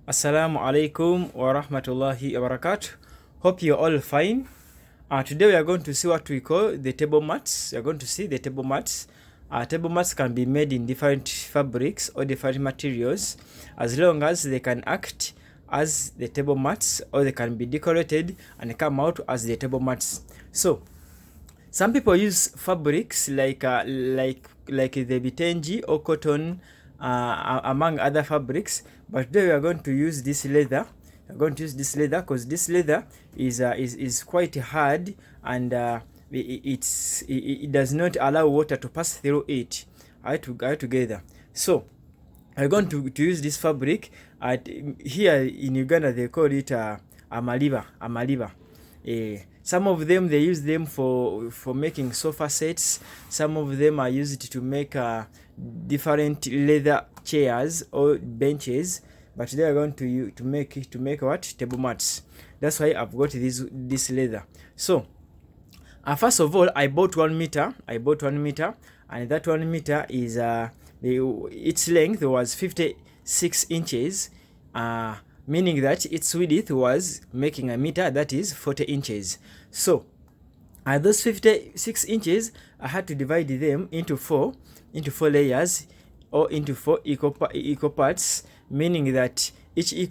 Assalamu alaikum wa rahmatullahi wa barakatuh. Hope you're all fine. Today we are going to see what we call the table mats. We are going to see the table mats. Table mats can be made in different fabrics or different materials as long as they can act as the table mats, or they can be decorated and come out as the table mats. So some people use fabrics like the bitenji or cotton, among other fabrics, but today we are going to use this leather. We're going to use this leather because this leather is quite hard, and it does not allow water to pass through it. All together. So we're going to use this fabric. Here in Uganda they call it amaliba. Some of them, they use them for making sofa sets. Some of them are used to make different leather chairs or benches, but they are going to make what? Table mats. That's why I've got this leather. So first of all, I bought 1 meter, and that 1 meter is its length was 56 inches, meaning that its width was making a meter, that is 40 inches. So those 56 inches, I had to divide them into four layers, or into 4 equal parts, meaning that each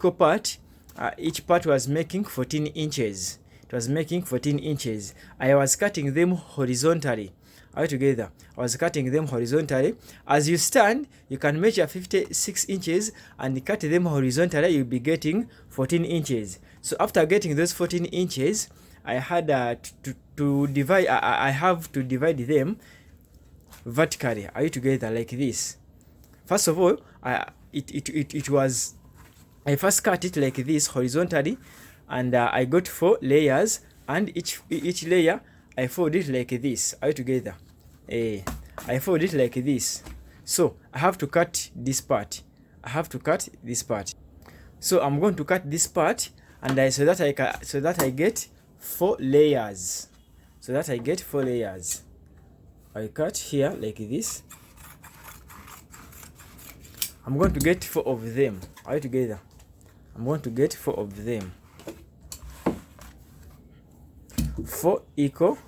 part was making 14 inches. It was making 14 inches. I was cutting them horizontally. All together, I was cutting them horizontally. As you stand, you can measure 56 inches and cut them horizontally. You'll be getting 14 inches. So after getting those 14 inches, I had to divide. I have to divide them vertically. All together like this. First of all, I first cut it like this horizontally, and I got 4 layers, and each layer I fold it like this. All together. I fold it like this. So I have to cut this part. So I'm going to cut this part, and so that I get 4 layers. I cut here like this. I'm going to get 4 of them. All together. I'm going to get 4 of them. 4 equal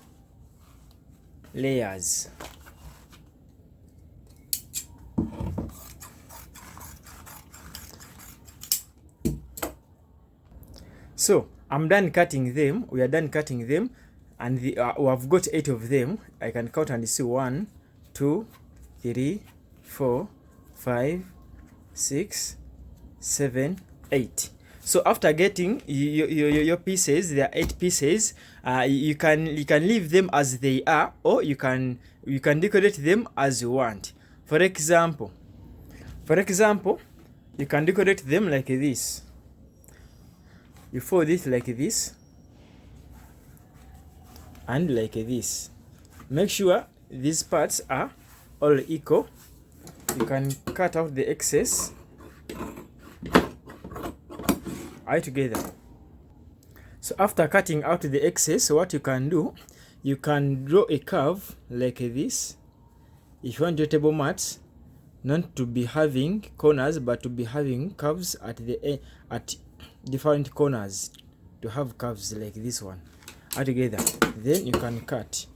layers. So I'm done cutting them. We are done cutting them, and we have got 8 of them. I can count and see 1, 2, 3, 4, 5, 6, 7, 8. So after getting your pieces, there are 8 pieces. You can leave them as they are, or you can decorate them as you want. For example, you can decorate them like this. You fold it like this and like this. Make sure these parts are all equal. You can cut out the excess. All together. So after cutting out the excess, what you can do, you can draw a curve like this. If you want your table mats not to be having corners, but to be having curves at different corners, to have curves like this one. All together. Then you can cut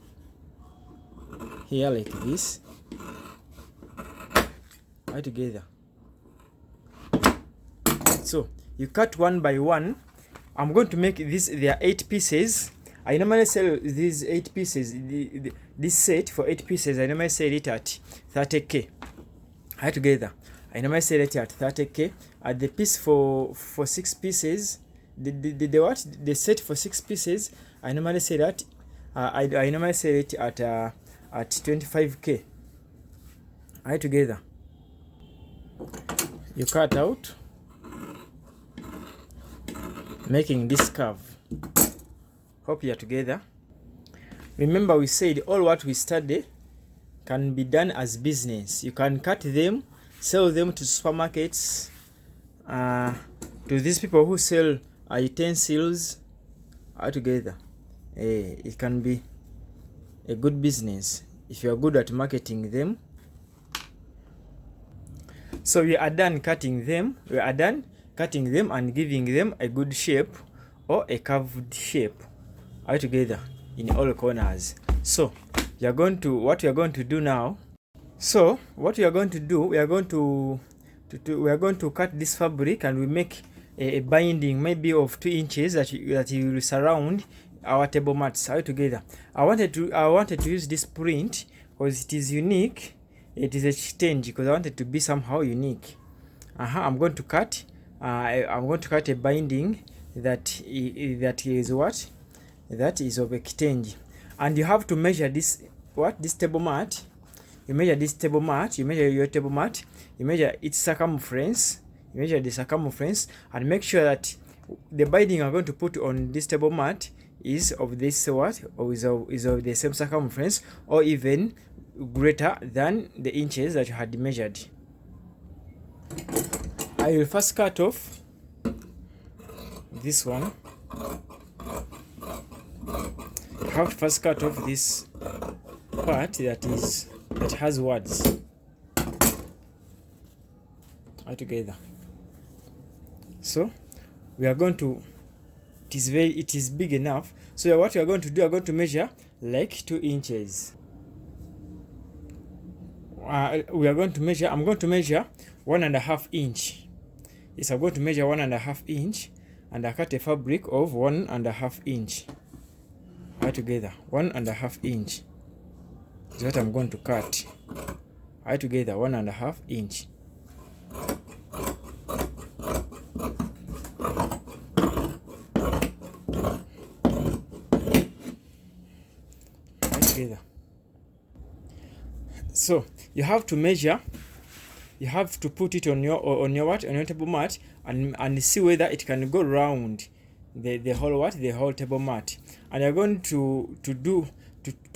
here like this. All together. So you cut one by one. I'm going to make this. There are 8 pieces. I normally sell these 8 pieces. This set for 8 pieces, I normally sell it at 30k. All together, I normally sell it at 30k. At the piece for 6 pieces, the set for 6 pieces, I normally sell that. I normally sell it at 25k. All together, you cut out, making this curve. Hope you are together. Remember, we said all what we study can be done as business. You can cut them, sell them to supermarkets, to these people who sell utensils. All together. It can be a good business if you are good at marketing them. So we are done cutting them. We are done. cutting them and giving them a good shape or a curved shape all together in all corners. So we are going to what we are going to do now. So what we are going to do, we are going to cut this fabric, and we make a binding maybe of 2 inches that you will surround our table mats all together. I wanted to use this print because it is unique. It is a change because I want it to be somehow unique. I'm going to cut a binding that is what? That is of exchange. And you have to measure this table mat. You measure this table mat, you measure your table mat, you measure its circumference, you measure the circumference, and make sure that the binding you are going to put on this table mat is of this or is of the same circumference or even greater than the inches that you had measured. I will first cut off this one. I have to first cut off this part that has words all together. So we are going to, it is big enough. So what we are going to do, we are going to measure like 2 inches. We are going to measure, I'm going to measure 1.5 inch. Yes, I'm going to measure 1.5 inch, and I cut a fabric of 1.5 inch all together. 1.5 inch is what I'm going to cut all together. 1.5 inch. All together. So you have to measure. You have to put it on your table mat and see whether it can go round the whole table mat. And you're going to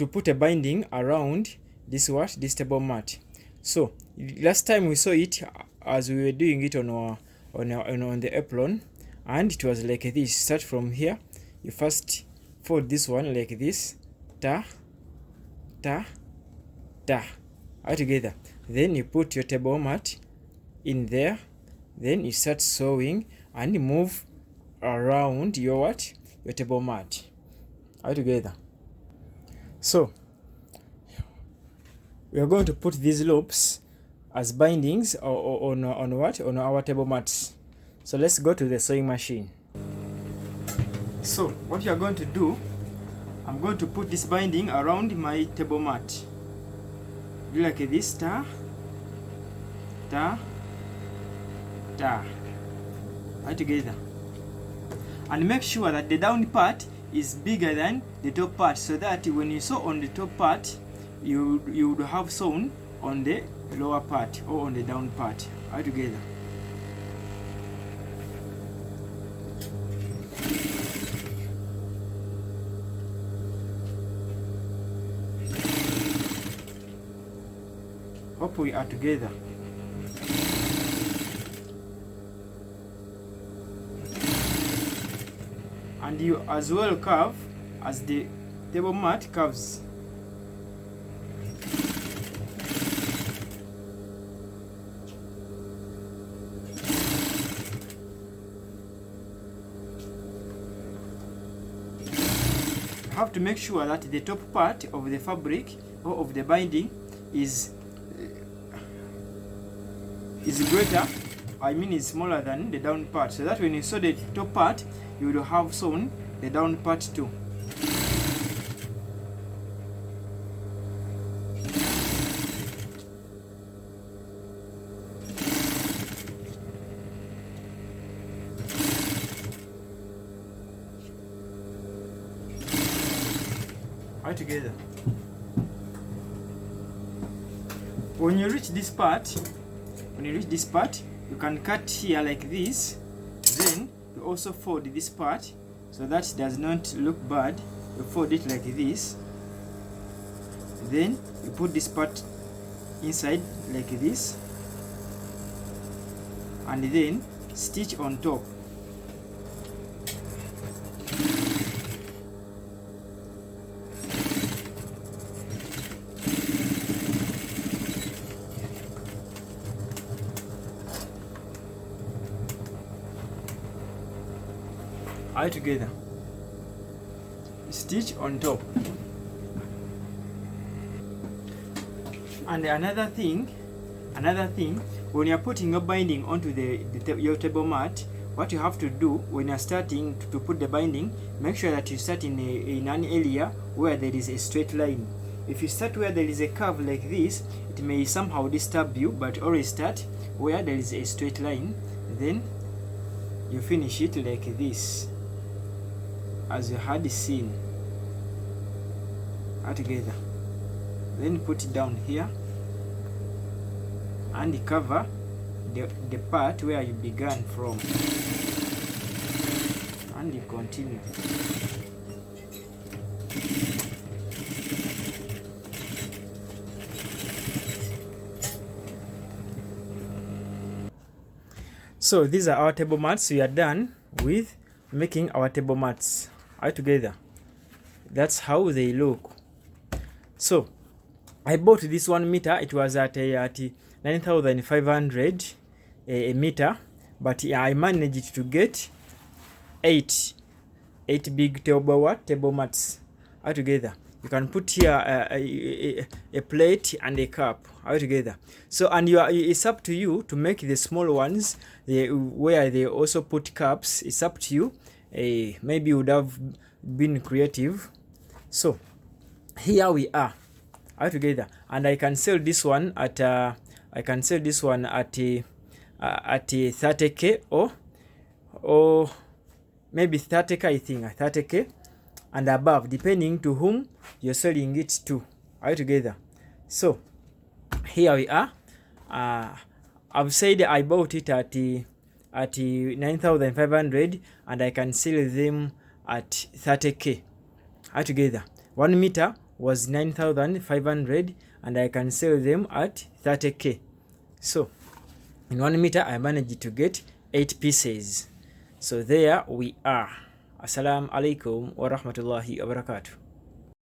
put a binding around this table mat. So last time we saw it as we were doing it on the apron, and it was like this. Start from here. You first fold this one like this, ta ta ta, all together. Then you put your table mat in there. Then you start sewing and move around your table mat all together. So we are going to put these loops as bindings on our table mats. So let's go to the sewing machine. So what you are going to do, I'm going to put this binding around my table mat. Do like this, ta ta ta, all together. And make sure that the down part is bigger than the top part, so that when you sew on the top part, you would have sewn on the lower part or on the down part all together. Hope we are together. And you as well curve as the table mat curves. You have to make sure that the top part of the fabric or of the binding is greater, is smaller than the down part, so that when you sew the top part, you will have sewn the down part too. All together. When you reach this part, you can cut here like this. Then you also fold this part so that it does not look bad. You fold it like this. Then you put this part inside like this, and then stitch on top. all together. Stitch on top. And another thing, when you're putting your binding onto your table mat, what you have to do when you're starting to put the binding, make sure that you start in an area where there is a straight line. If you start where there is a curve like this, it may somehow disturb you, but always start where there is a straight line, then you finish it like this, as you had seen. All together. Then put it down here and cover the part where you began from, and you continue. So these are our table mats. We are done with making our table mats. All together. That's how they look. So I bought this 1 meter. It was at 9,500 a meter, but I managed to get 8 big table mats. All together. You can put here a plate and a cup all together. So, and it's up to you to make the small ones where they also put cups. It's up to you. Maybe you would have been creative. So here we are all together, and I can sell this one at 30k or maybe 30k. I think 30k and above, depending to whom you're selling it to all together. So here we are. I've said I bought it at 9,500 and I can sell them at 30k all together. 1 meter was 9,500 and I can sell them at 30k. So in 1 meter I managed to get 8 pieces. So there we are. Assalamu alaikum wa rahmatullahi wa barakatuh.